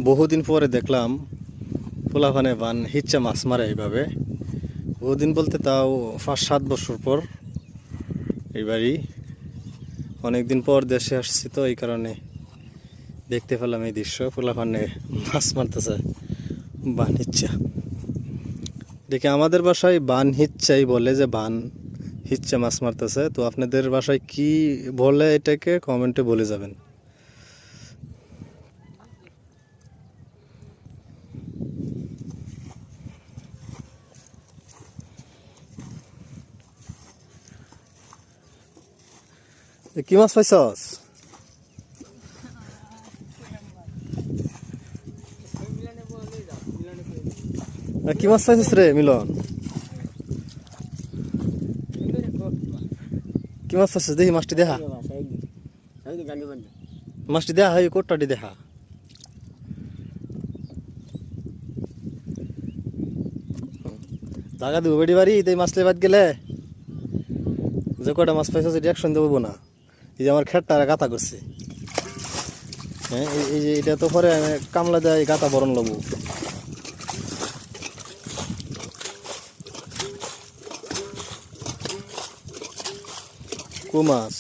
বহুদিন পরে দেখলাম পোলাপানে বান হিচ্চা মাছ মারে এইভাবে। বহুদিন বলতে তাও 5-7 বছর পর এইবারই। অনেকদিন পর দেশে আসছি তো এই কারণে দেখতে পেলাম এই দৃশ্য। পোলাপানে মাছ মারতেছে বান হিচ্চা। দেখে আমাদের বাসায় বান হিচ্চাই বলে, যে বান হিচ্চা মাছ মারতেছে। তো আপনাদের বাসায় কি বলে এটাকে কমেন্টে বলে যাবেন। কি মাছ পাইছস? কি মাছ পাইছস রে মিলন? কি মাছ পাইছস? দেখি মাছটি দেখা, মাছটি দেখা হয় কোটটাটি দেখা। জাগা দিব বেড়ি বাড়ি তাই মাছ লেবাদ গেলে যে কটা মাছ পাইছস রিয়াকশন দেবো না। এই যে আমার খেটটা গাতা করছে। হ্যাঁ, এই যে এটা তো পরে কামলা দেয় গাতা বরণ লবো। কো মাছ